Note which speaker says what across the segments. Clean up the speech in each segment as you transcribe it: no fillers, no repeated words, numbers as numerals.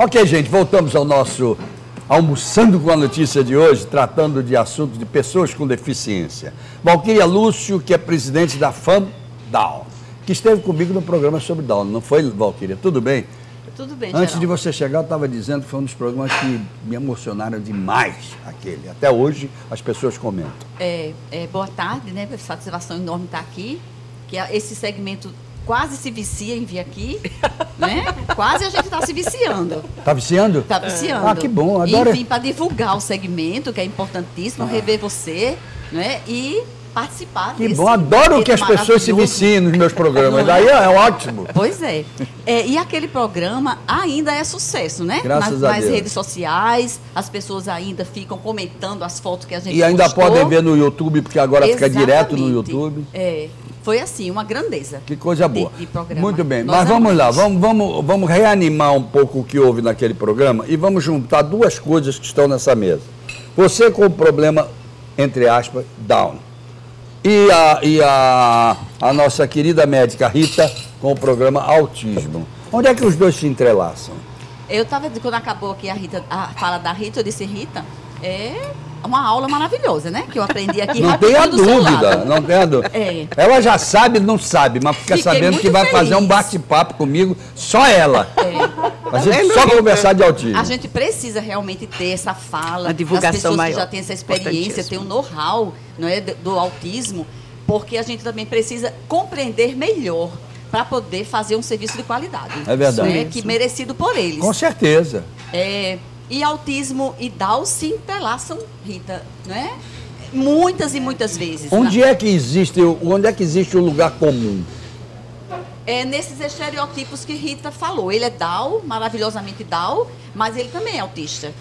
Speaker 1: Ok, gente, voltamos ao nosso Almoçando com a Notícia de hoje, tratando de assuntos de pessoas com deficiência. Valquíria Lúcio, que é presidente da FAM Down, que esteve comigo no programa sobre Down, não foi, Valquíria? Tudo bem?
Speaker 2: Tudo bem,
Speaker 1: Antes
Speaker 2: Geraldo.
Speaker 1: de você chegar, eu estava dizendo que foi um dos programas que me emocionaram demais, aquele. Até hoje, as pessoas comentam.
Speaker 2: Boa tarde, né? Satisfação enorme estar aqui, que esse segmento quase se vicia em vir aqui, né? Quase a gente está se viciando.
Speaker 1: Está viciando?
Speaker 2: Está viciando.
Speaker 1: Ah, que bom. Adoro.
Speaker 2: E vim para divulgar o segmento, que é importantíssimo, rever você, né? E participar
Speaker 1: Que
Speaker 2: desse
Speaker 1: bom, adoro que as pessoas se
Speaker 2: maravilhoso.
Speaker 1: viciem nos meus programas.
Speaker 2: Não é?
Speaker 1: Aí é ótimo.
Speaker 2: Pois é. E aquele programa ainda é sucesso, né?
Speaker 1: Graças a
Speaker 2: nas
Speaker 1: Deus.
Speaker 2: redes sociais, as pessoas ainda ficam comentando as fotos que a gente
Speaker 1: E ainda
Speaker 2: postou.
Speaker 1: podem ver no YouTube, porque agora fica direto no
Speaker 2: Exatamente.
Speaker 1: YouTube.
Speaker 2: Foi assim, uma grandeza.
Speaker 1: Que coisa boa.
Speaker 2: De programa.
Speaker 1: Muito bem,
Speaker 2: Nós
Speaker 1: mas vamos lá,
Speaker 2: amamos.
Speaker 1: vamos reanimar um pouco o que houve naquele programa e vamos juntar duas coisas que estão nessa mesa. Você com o problema, entre aspas, Down. E a nossa querida médica Rita com o programa Autismo. Onde é que os dois se entrelaçam?
Speaker 2: Eu estava, quando acabou aqui a fala da Rita, eu disse, Rita, é uma aula maravilhosa, né? Que eu aprendi aqui
Speaker 1: Não tenha
Speaker 2: rapidinho do seu
Speaker 1: dúvida,
Speaker 2: lado.
Speaker 1: não tenha dúvida.
Speaker 2: É.
Speaker 1: Ela já sabe, não sabe, mas fica
Speaker 2: Fiquei
Speaker 1: sabendo
Speaker 2: muito
Speaker 1: que vai fazer um
Speaker 2: feliz.
Speaker 1: bate-papo comigo, só ela. A gente só conversar de autismo.
Speaker 2: A gente precisa realmente ter essa fala,
Speaker 3: A divulgação
Speaker 2: das pessoas
Speaker 3: maior.
Speaker 2: que já têm essa experiência, ter um know-how, não é, do autismo, porque a gente também precisa compreender melhor para poder fazer um serviço de qualidade.
Speaker 1: É verdade.
Speaker 2: Né, que merecido por eles.
Speaker 1: Com certeza.
Speaker 2: E autismo e Down se entrelaçam, Rita, não é? Muitas e muitas vezes.
Speaker 1: Onde é que existe o lugar comum?
Speaker 2: É nesses estereotipos que Rita falou. Ele é Down, maravilhosamente Down, mas ele também é autista.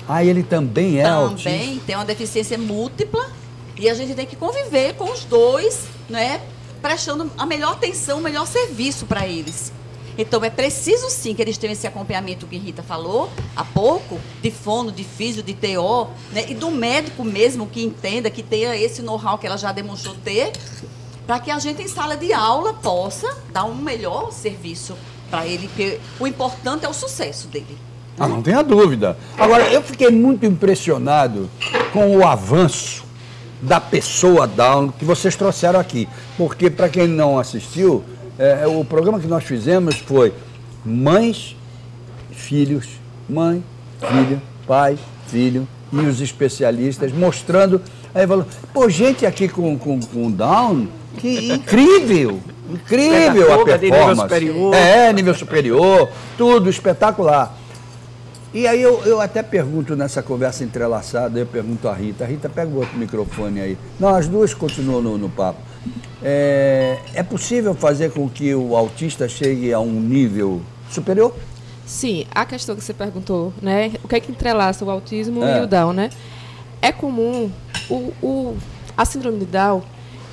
Speaker 1: Ah, ele também é autista?
Speaker 2: Também tem uma deficiência múltipla e a gente tem que conviver com os dois, né? Prestando a melhor atenção, o melhor serviço para eles. Então, é preciso sim que eles tenham esse acompanhamento que Rita falou há pouco, de fono, de físio, de TO, né? E do médico mesmo que entenda, que tenha esse know-how que ela já demonstrou ter, para que a gente, em sala de aula, possa dar um melhor serviço para ele, porque o importante é o sucesso dele.
Speaker 1: Ah, não tenha dúvida. Agora, eu fiquei muito impressionado com o avanço da pessoa Down que vocês trouxeram aqui. Porque, para quem não assistiu, o programa que nós fizemos foi mães, filhos, mãe, filho, pai, filho e os especialistas mostrando. Aí falou, pô, gente aqui com Down, que incrível! Incrível a performance.
Speaker 3: Nível superior.
Speaker 1: Nível superior, tudo espetacular. E aí eu até pergunto nessa conversa entrelaçada, eu pergunto a Rita, pega o outro microfone aí. Não, as duas continuam no papo. É possível fazer com que o autista chegue a um nível superior?
Speaker 4: Sim, a questão que você perguntou, né? O que é que entrelaça o autismo e o Down, né? É comum, a síndrome de Down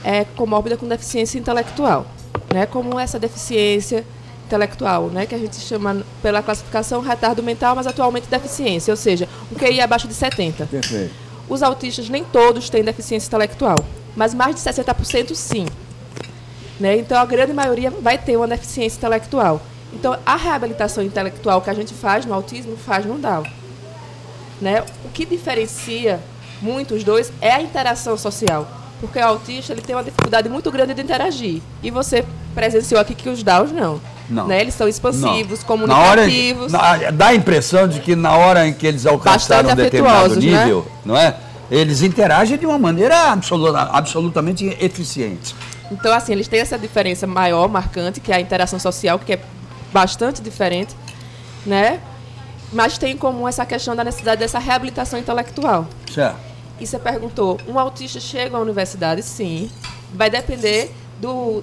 Speaker 4: é comórbida com deficiência intelectual, né? Como essa deficiência intelectual, né, que a gente chama pela classificação retardo mental, mas atualmente deficiência, ou seja, um QI abaixo de 70.
Speaker 1: Perfeito.
Speaker 4: Os autistas nem todos têm deficiência intelectual, mas mais de 60% sim. Né? Então, a grande maioria vai ter uma deficiência intelectual. Então, a reabilitação intelectual que a gente faz no autismo, faz no Down. Né? O que diferencia muito os dois é a interação social, porque o autista ele tem uma dificuldade muito grande de interagir. E você presenciou aqui que os Downs não.
Speaker 1: Não.
Speaker 4: Né? Eles são expansivos,
Speaker 1: Não.
Speaker 4: comunicativos.
Speaker 1: Dá a impressão de que na hora em que eles alcançaram um determinado nível, né? Não é? Eles interagem de uma maneira absolutamente eficiente.
Speaker 4: Então, assim, eles têm essa diferença maior, marcante, que é a interação social, que é bastante diferente, né? Mas tem em comum essa questão da necessidade dessa reabilitação intelectual.
Speaker 1: Certo.
Speaker 4: E você perguntou, um autista chega à universidade? Sim. Vai depender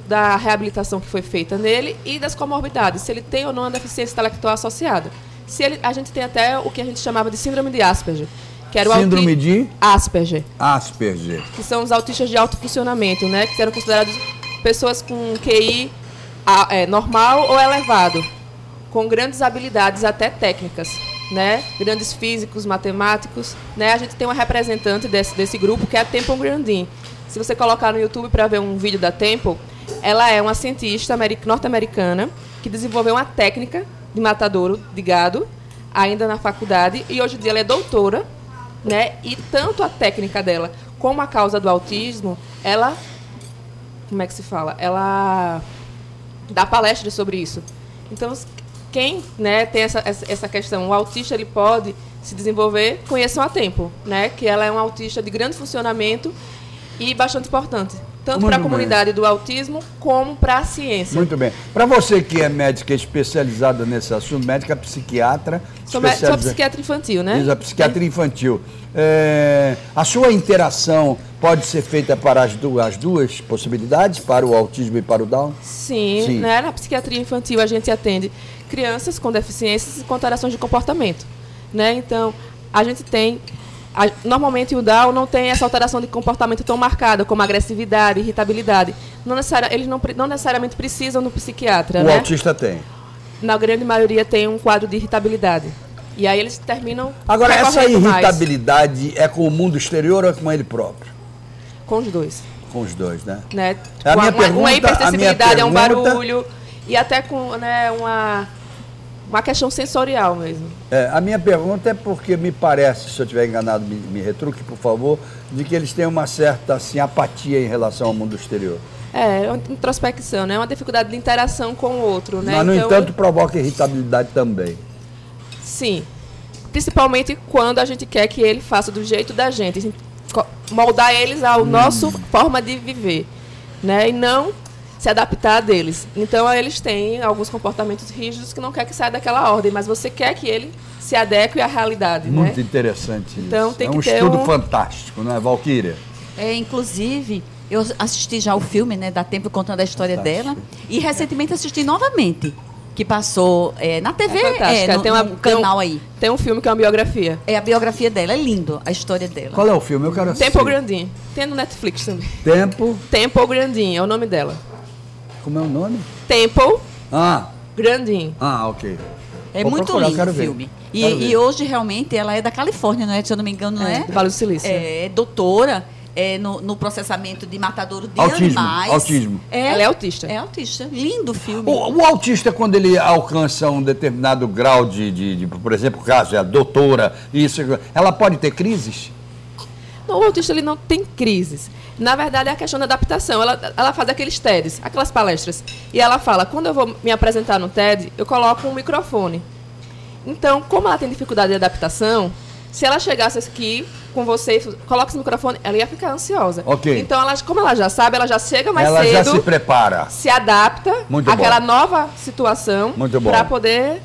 Speaker 4: da reabilitação que foi feita nele e das comorbidades, se ele tem ou não uma deficiência intelectual associada. A gente tem até o que a gente chamava de síndrome de Asperger, que era o
Speaker 1: síndrome de
Speaker 4: Asperger.
Speaker 1: Asperger.
Speaker 4: Que são os autistas de alto funcionamento, né? Que eram considerados pessoas com QI normal ou elevado, com grandes habilidades até técnicas, né? Grandes físicos, matemáticos, né? A gente tem uma representante desse grupo, que é a Temple Grandin. Se você colocar no YouTube para ver um vídeo da Temple, ela é uma cientista norte-americana que desenvolveu uma técnica de matadouro de gado ainda na faculdade, e hoje em dia ela é doutora, né? E tanto a técnica dela como a causa do autismo, ela, como é que se fala? Ela dá palestras sobre isso. Então, quem, né, tem essa questão, o autista ele pode se desenvolver, conheçam a tempo, né? Que ela é um autista de grande funcionamento e bastante importante, tanto para a comunidade do autismo como para a ciência.
Speaker 1: Muito bem. Para você que é médica especializada nesse assunto, médica psiquiatra...
Speaker 4: Sou psiquiatra infantil, né?
Speaker 1: Diz a psiquiatria infantil. A sua interação pode ser feita para as duas possibilidades, para o autismo e para o Down?
Speaker 4: Sim. Né? Na psiquiatria infantil a gente atende crianças com deficiências e com alterações de comportamento. Né? Então, a gente tem... Normalmente o Down não tem essa alteração de comportamento tão marcada, como agressividade, irritabilidade. Eles não necessariamente precisam do psiquiatra.
Speaker 1: O
Speaker 4: né?
Speaker 1: autista tem.
Speaker 4: Na grande maioria tem um quadro de irritabilidade. E aí eles terminam...
Speaker 1: Agora, essa irritabilidade é com o mundo exterior ou é com ele próprio?
Speaker 4: Com os dois.
Speaker 1: Com os dois, né?
Speaker 4: Uma hipersensibilidade a um barulho e até com, né, uma questão sensorial mesmo.
Speaker 1: A minha pergunta é porque me parece, se eu estiver enganado, me retruque, por favor, de que eles têm uma certa assim, apatia em relação ao mundo exterior.
Speaker 4: É uma introspecção, né? Uma dificuldade de interação com o outro, né?
Speaker 1: Mas, no entanto, provoca irritabilidade também.
Speaker 4: Sim. Principalmente quando a gente quer que ele faça do jeito da gente. A gente moldar eles ao nosso forma de viver, né? E não se adaptar a deles. Então, eles têm alguns comportamentos rígidos que não quer que saia daquela ordem, mas você quer que ele se adeque à realidade,
Speaker 1: Muito
Speaker 4: né?
Speaker 1: interessante
Speaker 4: então,
Speaker 1: isso.
Speaker 4: Tem
Speaker 1: é
Speaker 4: que
Speaker 1: um
Speaker 4: ter
Speaker 1: estudo fantástico, não é, Valquíria?
Speaker 2: Inclusive, eu assisti já o filme, né, Dá Tempo, contando a história dela, e recentemente assisti novamente, que passou na TV, no canal aí.
Speaker 4: Tem um filme que é uma biografia.
Speaker 2: É a biografia dela, é lindo a história dela.
Speaker 1: Qual é o filme? Eu quero assistir.
Speaker 4: Tempo Grandin. Tem no Netflix também.
Speaker 1: Tempo
Speaker 4: Grandin, é o nome dela.
Speaker 1: Como é o nome?
Speaker 4: Tempo Grandin.
Speaker 1: Ok.
Speaker 2: É muito lindo o filme. E hoje, realmente, ela é da Califórnia, não é? Se eu não me engano, não é?
Speaker 4: Do Vale do Silício.
Speaker 2: É doutora no processamento de matadouro de animais.
Speaker 1: Autismo.
Speaker 4: Ela é autista.
Speaker 2: É autista. Lindo o filme.
Speaker 1: O autista, quando ele alcança um determinado grau de por exemplo, o caso é a doutora, ela pode ter crises?
Speaker 4: Não, o autista ele não tem crises. Na verdade, é a questão da adaptação. Ela faz aqueles TEDs, aquelas palestras. E ela fala, quando eu vou me apresentar no TED, eu coloco um microfone. Então, como ela tem dificuldade de adaptação, se ela chegasse aqui com você, coloca esse microfone, ela ia ficar ansiosa.
Speaker 1: Okay.
Speaker 4: Então, como ela já sabe, ela já chega mais cedo.
Speaker 1: Ela já se prepara.
Speaker 4: Se adapta àquela nova situação para poder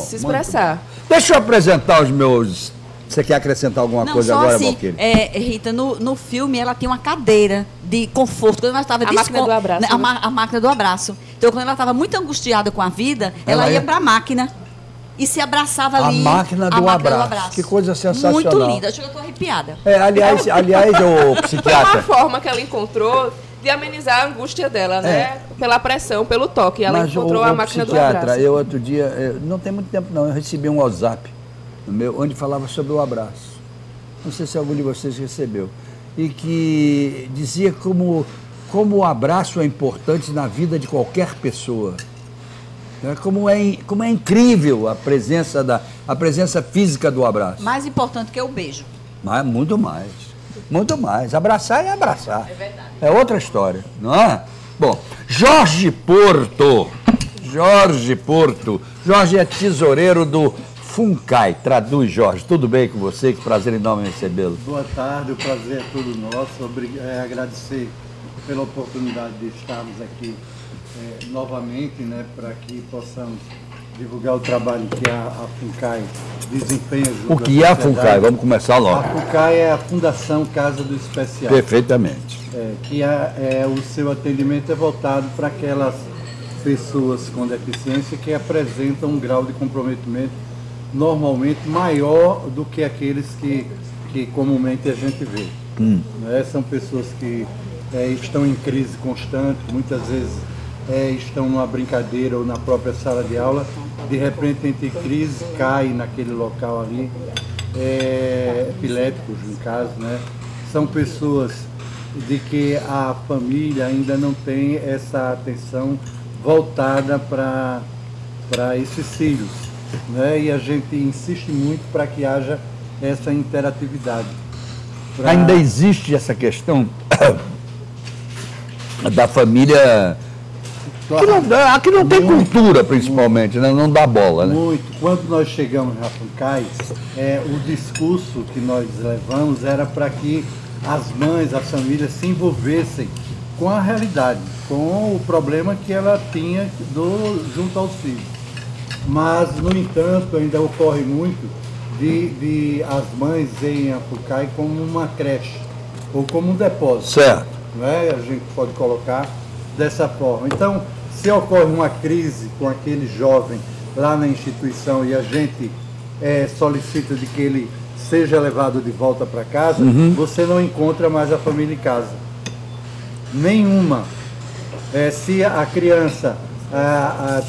Speaker 4: se expressar.
Speaker 1: Deixa eu apresentar os meus... Você quer acrescentar alguma coisa agora,
Speaker 2: assim,
Speaker 1: Valquíria?
Speaker 2: Rita, no filme ela tinha uma cadeira de conforto. Quando ela estava
Speaker 4: máquina do abraço.
Speaker 2: Né? A máquina do abraço. Então, quando ela estava muito angustiada com a vida, ela ia para a máquina e se abraçava ali.
Speaker 1: A máquina do abraço. Que coisa sensacional.
Speaker 2: Muito linda. Acho que eu estou arrepiada.
Speaker 1: Aliás, o psiquiatra...
Speaker 4: Foi uma forma que ela encontrou de amenizar a angústia dela, né? Pela pressão, pelo toque. Ela encontrou a máquina do abraço.
Speaker 1: Eu outro dia, não tem muito tempo não, eu recebi um WhatsApp onde falava sobre o abraço. Não sei se algum de vocês recebeu. E que dizia como o abraço é importante na vida de qualquer pessoa. Como é incrível a presença física do abraço.
Speaker 2: Mais importante que o beijo.
Speaker 1: Mas muito mais. Muito mais. Abraçar é abraçar.
Speaker 2: É verdade.
Speaker 1: É outra história, não é? Bom, Jorge Porto. Jorge é tesoureiro do FUNCAI. Traduz, Jorge. Tudo bem com você? Que prazer enorme recebê-lo.
Speaker 3: Boa tarde, o prazer é todo nosso. Agradecer pela oportunidade de estarmos aqui novamente, né, para que possamos divulgar o trabalho que a FUNCAI desempenha.
Speaker 1: O que é a FUNCAI? Vamos começar logo.
Speaker 3: A FUNCAI é a Fundação Casa do Especial.
Speaker 1: Perfeitamente.
Speaker 3: Que o seu atendimento é voltado para aquelas pessoas com deficiência que apresentam um grau de comprometimento normalmente maior do que aqueles que comumente a gente vê. São pessoas que estão em crise constante, muitas vezes estão numa brincadeira ou na própria sala de aula, de repente entre crise, cai naquele local ali, epiléticos no caso, né? São pessoas de que a família ainda não tem essa atenção voltada para esses filhos. né? E a gente insiste muito para que haja essa interatividade.
Speaker 1: Ainda existe essa questão da família que não tem cultura, principalmente, né? Não dá bola, né?
Speaker 3: Muito. Quando nós chegamos na FUNCAI, o discurso que nós levamos era para que as mães, as famílias se envolvessem com a realidade, com o problema que ela tinha junto aos filhos. Mas, no entanto, ainda ocorre muito de as mães verem a FUNCAI como uma creche ou como um depósito.
Speaker 1: Certo.
Speaker 3: Né? A gente pode colocar dessa forma. Então, se ocorre uma crise com aquele jovem lá na instituição e a gente solicita de que ele seja levado de volta para casa, você não encontra mais a família em casa. Nenhuma. Se a criança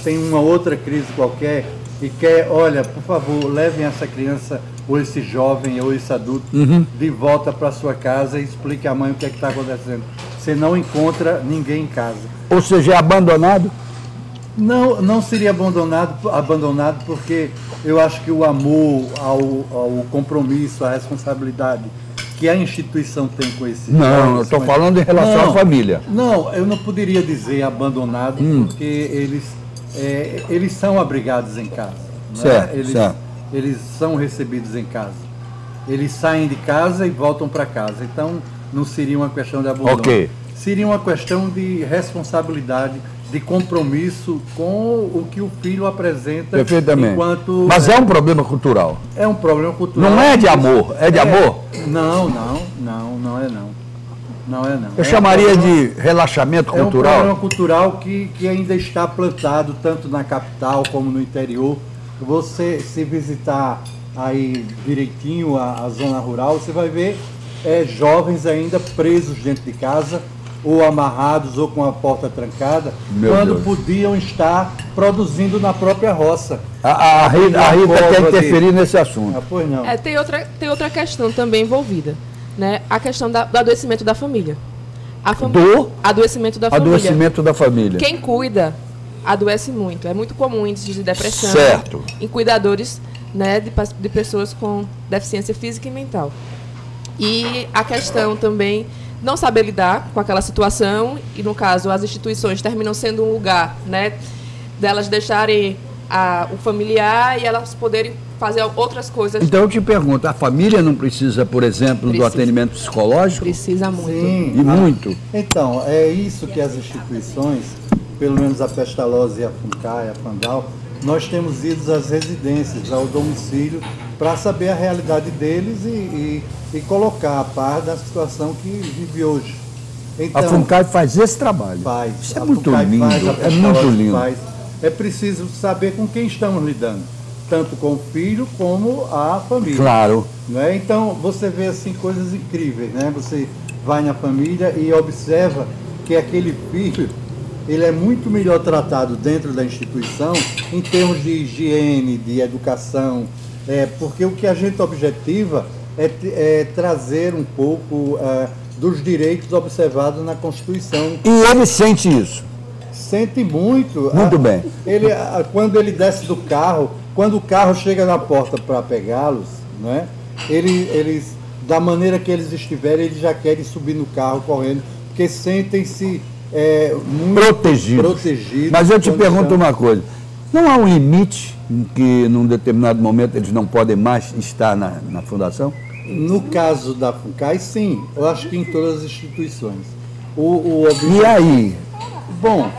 Speaker 3: tem uma outra crise qualquer e quer, olha, por favor, levem essa criança ou esse jovem ou esse adulto de volta para sua casa e explique à mãe o que é que está acontecendo. Você não encontra ninguém em casa.
Speaker 1: Ou seja, é abandonado?
Speaker 3: Não seria abandonado porque eu acho que o amor ao compromisso, à responsabilidade que a instituição tem com esse...
Speaker 1: Não, eu estou falando em relação à família.
Speaker 3: Não, eu não poderia dizer abandonado porque eles são abrigados em casa.
Speaker 1: Certo,
Speaker 3: né? Eles são recebidos em casa. Eles saem de casa e voltam para casa. Então, não seria uma questão de abandono.
Speaker 1: Okay.
Speaker 3: Seria uma questão de responsabilidade, de compromisso com o que o filho apresenta.
Speaker 1: Perfeitamente.
Speaker 3: Enquanto...
Speaker 1: Mas é um problema cultural.
Speaker 3: É um problema cultural.
Speaker 1: Não é de amor, é de amor?
Speaker 3: Não é não. Não é não.
Speaker 1: Eu chamaria de relaxamento cultural.
Speaker 3: É um problema cultural que ainda está plantado tanto na capital como no interior. Você, se visitar aí direitinho a zona rural, você vai ver jovens ainda presos dentro de casa, ou amarrados, ou com a porta trancada, quando podiam estar produzindo na própria roça.
Speaker 1: A Rita quer interferir nesse assunto.
Speaker 3: Pois não.
Speaker 4: Tem outra questão também envolvida, né? A questão do adoecimento da família. Adoecimento da família.
Speaker 1: Adoecimento da família.
Speaker 4: Quem cuida adoece muito. É muito comum índice de depressão
Speaker 1: certo.
Speaker 4: Em cuidadores, né, de pessoas com deficiência física e mental. E a questão também não saber lidar com aquela situação, e no caso as instituições terminam sendo um lugar, né, delas deixarem o familiar e elas poderem fazer outras coisas.
Speaker 1: Então eu te pergunto, a família não precisa, por exemplo, do atendimento psicológico?
Speaker 4: Precisa muito.
Speaker 3: Sim,
Speaker 1: e muito.
Speaker 3: Então, é isso que as instituições, pelo menos a Pestalozzi, a FUNCAI, a FANDAL, nós temos ido às residências, ao domicílio, para saber a realidade deles e colocar a par da situação que vive hoje. Então,
Speaker 1: a FUNCAI faz esse trabalho.
Speaker 3: Faz.
Speaker 1: Isso é muito lindo, é muito lindo.
Speaker 3: Faz. É preciso saber com quem estamos lidando, tanto com o filho como a família.
Speaker 1: Claro.
Speaker 3: Né? Então, você vê assim coisas incríveis, né? Você vai na família e observa que aquele filho, ele é muito melhor tratado dentro da instituição em termos de higiene, de educação, porque o que a gente objetiva é trazer um pouco dos direitos observados na Constituição.
Speaker 1: E ele sente isso?
Speaker 3: Sente muito.
Speaker 1: Muito bem.
Speaker 3: Quando ele desce do carro, quando o carro chega na porta para pegá-los, né, eles, da maneira que eles estiverem, eles já querem subir no carro correndo, porque sentem-se muito protegidos.
Speaker 1: Mas eu te pergunto uma coisa, não há um limite em que, num determinado momento, eles não podem mais estar na fundação?
Speaker 3: No caso da FUNCAI, sim. Eu acho que em todas as instituições.
Speaker 1: E aí?
Speaker 3: Bom,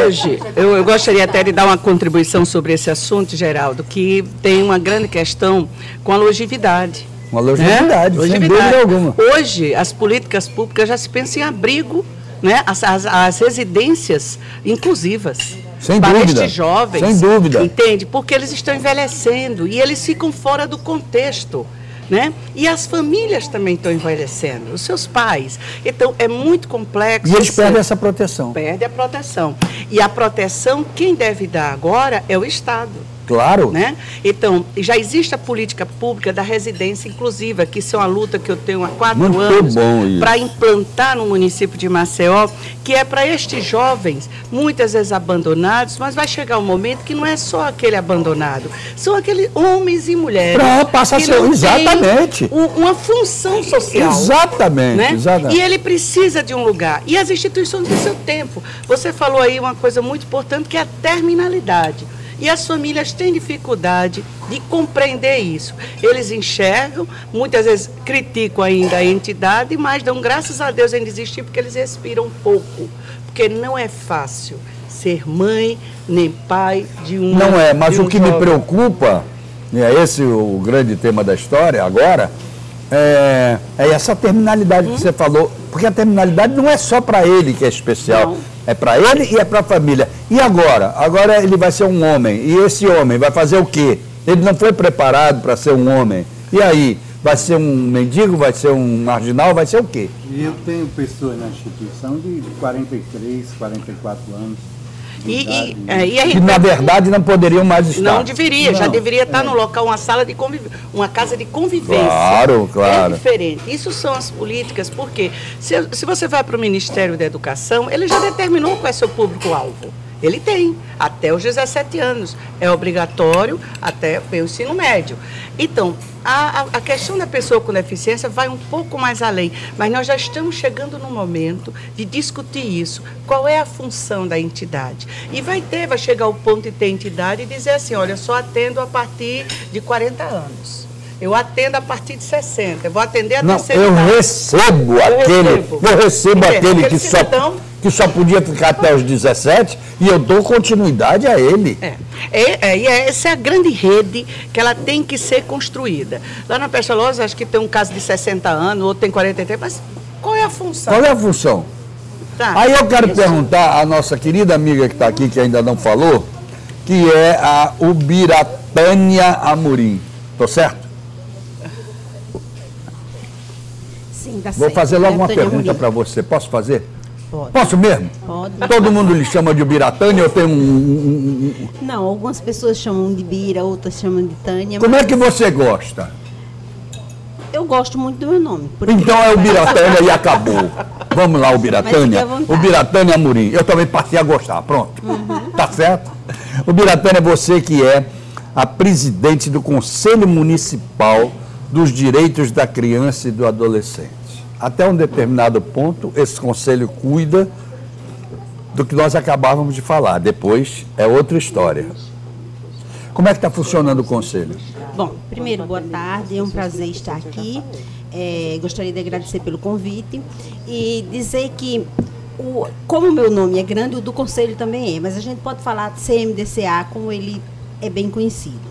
Speaker 5: hoje, eu gostaria até de dar uma contribuição sobre esse assunto, Geraldo, que tem uma grande questão com a longevidade.
Speaker 1: Uma longevidade, né? Sem dúvida alguma.
Speaker 5: Hoje, as políticas públicas já se pensam em abrigo, né, as residências inclusivas.
Speaker 1: Sem
Speaker 5: para
Speaker 1: dúvida.
Speaker 5: Estes jovens.
Speaker 1: Sem dúvida.
Speaker 5: Entende? Porque eles estão envelhecendo e eles ficam fora do contexto. Né? E as famílias também estão envelhecendo, os seus pais. Então, é muito complexo.
Speaker 1: E eles perdem essa proteção.
Speaker 5: Perde a proteção. E a proteção, quem deve dar agora é o Estado.
Speaker 1: Claro.
Speaker 5: Né? Então, já existe a política pública da residência inclusiva, que isso é uma luta que eu tenho há 4 anos para implantar no município de Maceió, que é para estes jovens, muitas vezes abandonados, mas vai chegar um momento que não é só aquele abandonado, são aqueles homens e mulheres
Speaker 1: passa a
Speaker 5: que
Speaker 1: ser,
Speaker 5: não
Speaker 1: exatamente.
Speaker 5: têm uma função social.
Speaker 1: Exatamente,
Speaker 5: né?
Speaker 1: exatamente.
Speaker 5: E ele precisa de um lugar. E as instituições do seu tempo. Você falou aí uma coisa muito importante, que é a terminalidade. E as famílias têm dificuldade de compreender isso. Eles enxergam, muitas vezes criticam ainda a entidade, mas dão graças a Deus em desistir, porque eles respiram um pouco. Porque não é fácil ser mãe nem pai de um
Speaker 1: Não é, mas o que me preocupa, e é esse o grande tema da história agora, é essa terminalidade que você falou. Porque a terminalidade não é só para ele que é especial. Não. É para ele e é para a família. E agora? Agora ele vai ser um homem. E esse homem vai fazer o quê? Ele não foi preparado para ser um homem. E aí? Vai ser um mendigo? Vai ser um marginal? Vai ser o quê?
Speaker 3: E eu tenho pessoas na instituição de 43, 44 anos.
Speaker 1: Que na verdade não poderiam mais estar.
Speaker 5: Não deveria, já deveria estar no local, uma sala de convivência, uma casa de convivência.
Speaker 1: Claro, claro.
Speaker 5: É diferente. Isso são as políticas, porque se você vai para o Ministério da Educação, ele já determinou qual é seu público-alvo. Ele tem, até os 17 anos. É obrigatório até o ensino médio. Então, a questão da pessoa com deficiência vai um pouco mais além, mas nós já estamos chegando no momento de discutir isso. Qual é a função da entidade? E vai chegar o ponto de ter entidade e dizer assim, olha, eu só atendo a partir de 40 anos. Eu atendo a partir de 60, eu vou atender a terceira idade.
Speaker 1: Eu recebo aquele que só podia ficar até os 17 e eu dou continuidade a ele.
Speaker 5: Essa é a grande rede que ela tem que ser construída. Lá na Pestalosa, acho que tem um caso de 60 anos, outro tem 43, mas qual é a função?
Speaker 1: Qual é a função?
Speaker 5: Tá.
Speaker 1: Aí eu quero perguntar à nossa querida amiga que está aqui, que ainda não falou, que é a Ubiratânia Amorim. Estou certo?
Speaker 6: Sim, tá certo.
Speaker 1: Vou fazer logo uma pergunta para você. Posso fazer?
Speaker 6: Pode.
Speaker 1: Posso mesmo?
Speaker 6: Pode.
Speaker 1: Todo mundo lhe chama de Ubiratânia, eu tenho
Speaker 6: Não, algumas pessoas chamam de Bira, outras chamam de Tânia.
Speaker 1: Como é que você gosta?
Speaker 6: Eu gosto muito do meu nome.
Speaker 1: Então é Ubiratânia e acabou. Vamos lá, Ubiratânia. Ubiratânia Amorim. Eu também passei a gostar. Pronto. Tá certo? Ubiratânia, você que é a presidente do Conselho Municipal dos Direitos da Criança e do Adolescente. Até um determinado ponto, esse conselho cuida do que nós acabávamos de falar. Depois é outra história. Como é que está funcionando o conselho?
Speaker 6: Bom, primeiro, boa tarde. É um prazer estar aqui. Gostaria de agradecer pelo convite e dizer que, como o meu nome é grande, o do conselho também é, mas a gente pode falar de CMDCA como ele é bem conhecido.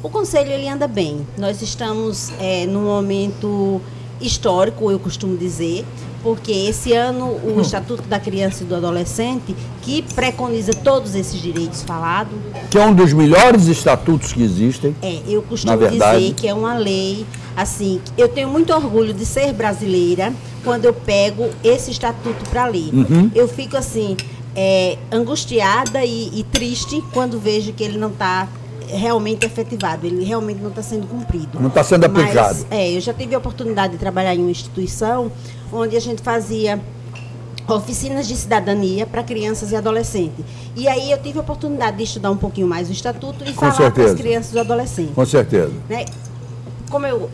Speaker 6: O conselho, ele anda bem. Nós estamos num momento histórico, eu costumo dizer, porque esse ano o Estatuto da Criança e do Adolescente, que preconiza todos esses direitos falados...
Speaker 1: Que é um dos melhores estatutos que existem.
Speaker 6: Eu costumo dizer que é uma lei, assim, eu tenho muito orgulho de ser brasileira quando eu pego esse estatuto para ler. Eu fico, assim, angustiada e triste quando vejo que ele não está realmente efetivado, ele realmente não está sendo cumprido.
Speaker 1: Não está sendo aplicado.
Speaker 6: Eu já tive a oportunidade de trabalhar em uma instituição onde a gente fazia oficinas de cidadania para crianças e adolescentes. E aí eu tive a oportunidade de estudar um pouquinho mais o estatuto e falar para as crianças e adolescentes.
Speaker 1: Com certeza.
Speaker 6: Né? Como eu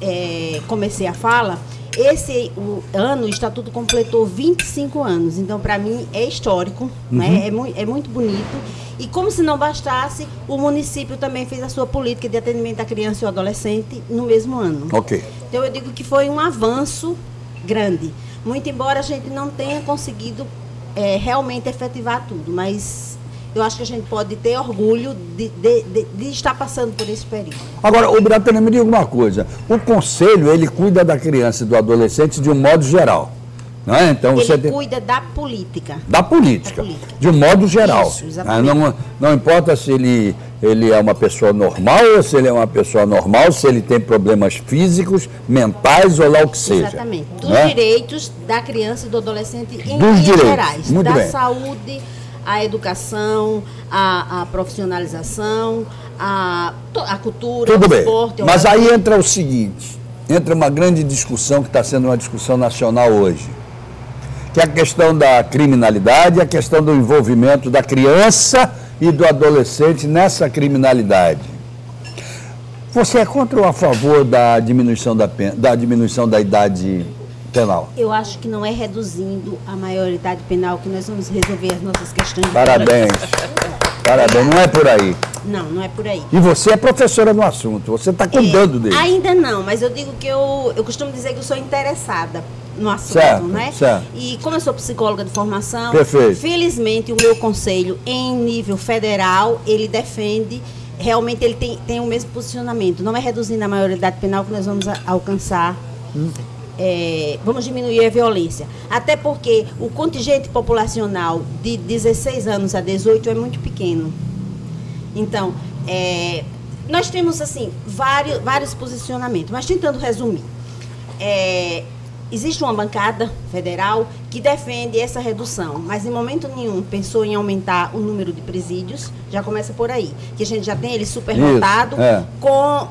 Speaker 6: comecei a fala, esse ano o estatuto completou 25 anos, então para mim é histórico, né? É muito bonito. E como se não bastasse, o município também fez a sua política de atendimento à criança e ao adolescente no mesmo ano.
Speaker 1: Ok.
Speaker 6: Então eu digo que foi um avanço grande, muito embora a gente não tenha conseguido realmente efetivar tudo, mas eu acho que a gente pode ter orgulho de estar passando por esse período.
Speaker 1: Agora, o Ubiratânia, me diga uma coisa, o conselho, ele cuida da criança e do adolescente de um modo geral. Não é? Então,
Speaker 6: ele cuida da política.
Speaker 1: Da política, de um modo geral.
Speaker 6: Isso, exatamente.
Speaker 1: Não importa se ele é uma pessoa normal ou se ele é uma pessoa normal, se ele tem problemas físicos, mentais ou lá o que seja.
Speaker 6: Exatamente. Dos direitos da criança e do adolescente em
Speaker 1: linhas
Speaker 6: gerais.
Speaker 1: Muito
Speaker 6: da
Speaker 1: bem.
Speaker 6: Saúde, a educação, a profissionalização, a cultura,
Speaker 1: Tudo
Speaker 6: o
Speaker 1: bem,
Speaker 6: esporte.
Speaker 1: mas aí entra o seguinte, entra uma grande discussão que está sendo uma discussão nacional hoje, que é a questão da criminalidade e a questão do envolvimento da criança e do adolescente nessa criminalidade. Você é contra ou a favor da diminuição da diminuição da idade penal?
Speaker 6: Eu acho que não é reduzindo a maioridade penal que nós vamos resolver as nossas questões de
Speaker 1: Parabéns. Parabéns, não é por aí.
Speaker 6: Não, não é por aí.
Speaker 1: E você é professora no assunto, você está cuidando dele.
Speaker 6: Ainda não, mas eu digo que eu costumo dizer que eu sou interessada no assunto,
Speaker 1: Certo,
Speaker 6: né?
Speaker 1: certo.
Speaker 6: E como eu sou psicóloga de formação,
Speaker 1: Perfeito.
Speaker 6: felizmente o meu conselho em nível federal, ele defende, realmente ele tem o mesmo posicionamento. Não é reduzindo a maioridade penal que nós vamos alcançar, vamos diminuir a violência. Até porque o contingente populacional de 16 anos a 18 é muito pequeno. Então, nós temos, assim, vários posicionamentos, mas tentando resumir. Existe uma bancada federal que defende essa redução, mas em momento nenhum pensou em aumentar o número de presídios, já começa por aí, que a gente já tem ele superlotado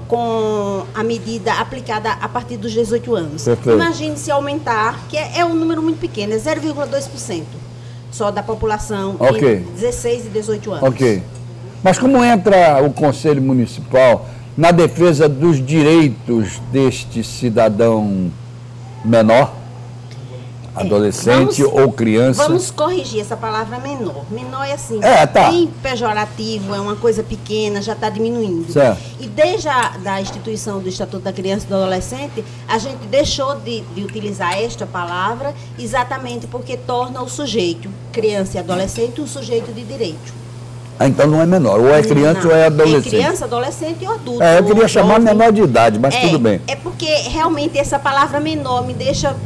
Speaker 6: com a medida aplicada a partir dos 18 anos.
Speaker 1: Perfeito.
Speaker 6: Imagine se aumentar, que é um número muito pequeno, é 0,2% só da população
Speaker 1: Ok.
Speaker 6: entre 16 e 18 anos.
Speaker 1: Ok. Mas como entra o Conselho Municipal na defesa dos direitos deste cidadão menor, adolescente ou criança?
Speaker 6: Vamos corrigir essa palavra menor. Menor é assim,
Speaker 1: tá.
Speaker 6: bem pejorativo, é uma coisa pequena, já está diminuindo.
Speaker 1: Certo.
Speaker 6: E desde a instituição do Estatuto da Criança e do Adolescente, a gente deixou de utilizar esta palavra exatamente porque torna o sujeito, criança e adolescente, um sujeito de direito.
Speaker 1: Então não é menor, ou é criança
Speaker 6: Não,
Speaker 1: ou é adolescente.
Speaker 6: É criança, adolescente ou adulto.
Speaker 1: Eu queria chamar
Speaker 6: jovem.
Speaker 1: menor de idade, mas tudo bem.
Speaker 6: É porque realmente essa palavra menor me deixa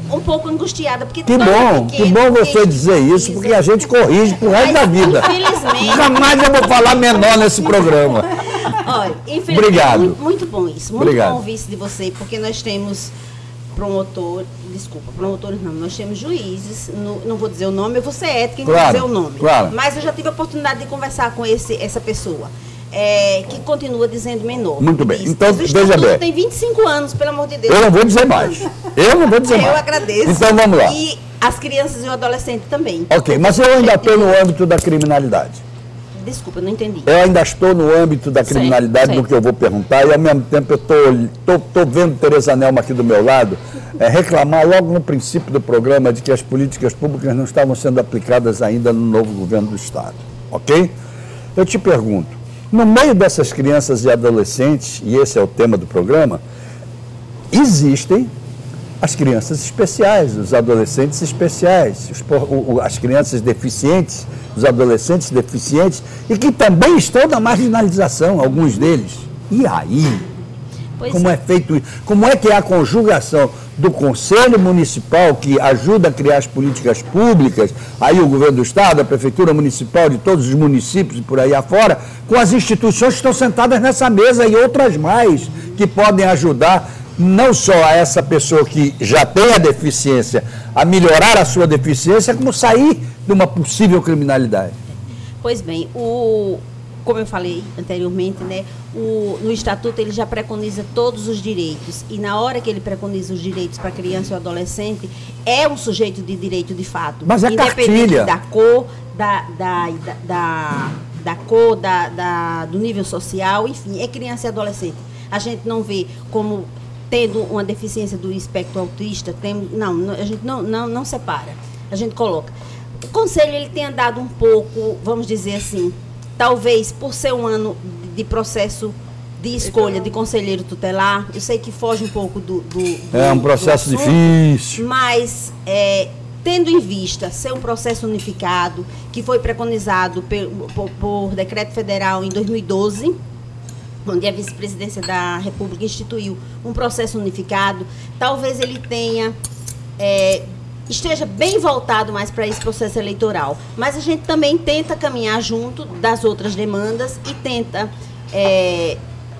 Speaker 6: um pouco angustiada. Porque
Speaker 1: Que
Speaker 6: tão
Speaker 1: bom,
Speaker 6: pequeno,
Speaker 1: que bom
Speaker 6: porque
Speaker 1: você dizer isso, porque a gente corrige pro resto da vida.
Speaker 6: Infelizmente.
Speaker 1: Jamais eu vou falar menor nesse programa.
Speaker 6: Olha, infelizmente,
Speaker 1: Obrigado.
Speaker 6: muito bom isso. Muito
Speaker 1: Obrigado.
Speaker 6: bom ouvir isso de você, porque nós temos promotores não, nós temos juízes, não vou dizer o nome, eu vou ser ética e não
Speaker 1: Claro,
Speaker 6: dizer o nome.
Speaker 1: claro.
Speaker 6: Mas eu já tive a oportunidade de conversar com essa pessoa, que continua dizendo menor.
Speaker 1: Muito bem.
Speaker 6: Diz,
Speaker 1: Então,
Speaker 6: mas o
Speaker 1: veja
Speaker 6: estatuto
Speaker 1: bem.
Speaker 6: tem 25 anos, pelo amor de Deus.
Speaker 1: Eu não vou dizer mais. Eu não vou dizer mais.
Speaker 6: Eu agradeço.
Speaker 1: Então vamos lá.
Speaker 6: E as crianças e o adolescente também.
Speaker 1: Ok, mas eu ainda estou no âmbito da criminalidade.
Speaker 6: Desculpa, eu não entendi.
Speaker 1: Eu ainda estou no âmbito da criminalidade
Speaker 6: certo.
Speaker 1: do que eu vou perguntar, e ao mesmo tempo eu estou vendo Tereza Nelma aqui do meu lado reclamar logo no princípio do programa de que as políticas públicas não estavam sendo aplicadas ainda no novo governo do Estado. Ok? Eu te pergunto, no meio dessas crianças e adolescentes, e esse é o tema do programa, existem as crianças especiais, os adolescentes especiais, as crianças deficientes, os adolescentes deficientes, e que também estão na marginalização, alguns deles. E aí? Como é feito isso? Como é que é a conjugação do Conselho Municipal, que ajuda a criar as políticas públicas, aí o Governo do Estado, a Prefeitura Municipal de todos os municípios e por aí afora, com as instituições que estão sentadas nessa mesa e outras mais, que podem ajudar não só a essa pessoa que já tem a deficiência, a melhorar a sua deficiência, como sair de uma possível criminalidade.
Speaker 6: Pois bem, como eu falei anteriormente, né, no Estatuto ele já preconiza todos os direitos, e na hora que ele preconiza os direitos para a criança e o adolescente, é um sujeito de direito de fato.
Speaker 1: Mas é
Speaker 6: independente
Speaker 1: cartilha.
Speaker 6: da cor, do nível social, enfim, é criança e adolescente. A gente não vê como tendo uma deficiência do espectro autista, a gente não separa, a gente coloca. O Conselho ele tem andado um pouco, vamos dizer assim, talvez por ser um ano de processo de escolha de conselheiro tutelar, eu sei que foge um pouco do
Speaker 1: É um processo
Speaker 6: do assunto,
Speaker 1: difícil.
Speaker 6: mas tendo em vista ser um processo unificado, que foi preconizado por decreto federal em 2012, onde a vice-presidência da República instituiu um processo unificado, talvez ele esteja bem voltado mais para esse processo eleitoral. Mas a gente também tenta caminhar junto das outras demandas e tenta,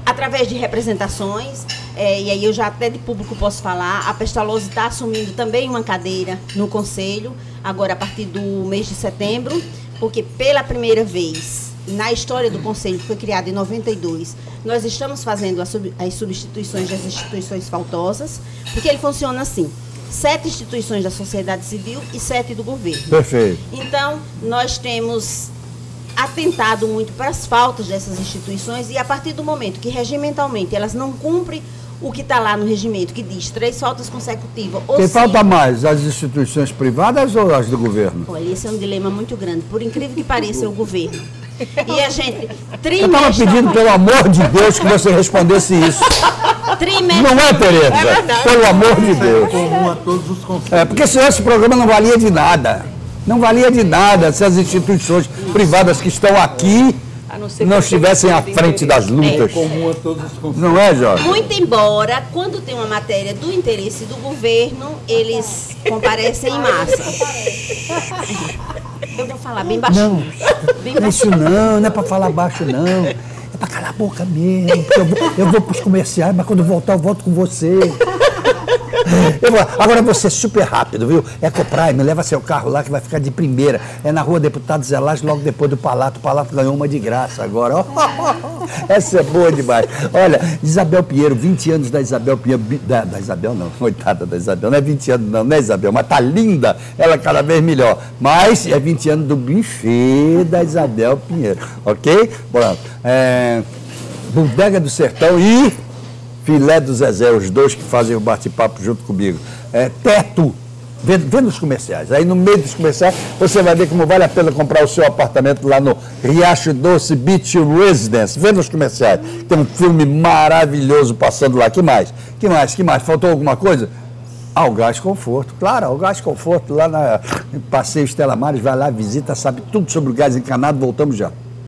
Speaker 6: através de representações, e aí eu já até de público posso falar, a Pestalozzi está assumindo também uma cadeira no Conselho, agora a partir do mês de setembro, porque pela primeira vez na história do Conselho, que foi criado em 92, nós estamos fazendo as substituições das instituições faltosas, porque ele funciona assim: 7 instituições da sociedade civil e 7 do governo.
Speaker 1: Perfeito.
Speaker 6: Então, nós temos atentado muito para as faltas dessas instituições e a partir do momento que regimentalmente elas não cumprem o que está lá no regimento, que diz 3 faltas consecutivas.
Speaker 1: Quem falta mais, as instituições privadas ou as do governo?
Speaker 6: Olha, esse é um dilema muito grande. Por incrível que pareça, é o governo. E a gente,
Speaker 1: Eu estava pedindo, pelo amor de Deus, que você respondesse isso. Não é, Tereza? Pelo amor de Deus.
Speaker 3: Comum a todos os conselhos.
Speaker 1: Porque senão esse programa não valia de nada. Não valia de nada se as instituições privadas que estão aqui não estivessem à frente das lutas.
Speaker 3: Comum a todos os conselhos.
Speaker 1: Não é, Jorge?
Speaker 6: Muito embora, quando tem uma matéria do interesse do governo, eles comparecem em massa. Eu vou falar bem baixinho.
Speaker 1: Não é isso não é para falar baixo não. É para calar a boca mesmo. Eu vou para os comerciais, mas quando eu voltar eu volto com você. Agora você é super rápido, viu? Ecoprime, leva seu carro lá que vai ficar de primeira. É na rua Deputado Zé Lage, logo depois do Palato. O Palato ganhou uma de graça agora. Essa é boa demais. Olha, Isabel Pinheiro, 20 anos da Isabel Pinheiro. Da Isabel não, coitada da Isabel. Não é 20 anos não, não é Isabel, mas tá linda. Ela cada vez melhor. Mas é 20 anos do buffet da Isabel Pinheiro, ok? Pronto. Bodega do Sertão e Filé do Zezé, os dois que fazem o bate-papo junto comigo. Teto, vendo os comerciais. Aí no meio dos comerciais você vai ver como vale a pena comprar o seu apartamento lá no Riacho Doce Beach Residence. Vendo os comerciais. Tem um filme maravilhoso passando lá. Que mais? Faltou alguma coisa? Algás Conforto. Claro, Algás Conforto, lá na Passeio Estela Maris. Vai lá, visita, sabe tudo sobre o gás encanado. Voltamos já.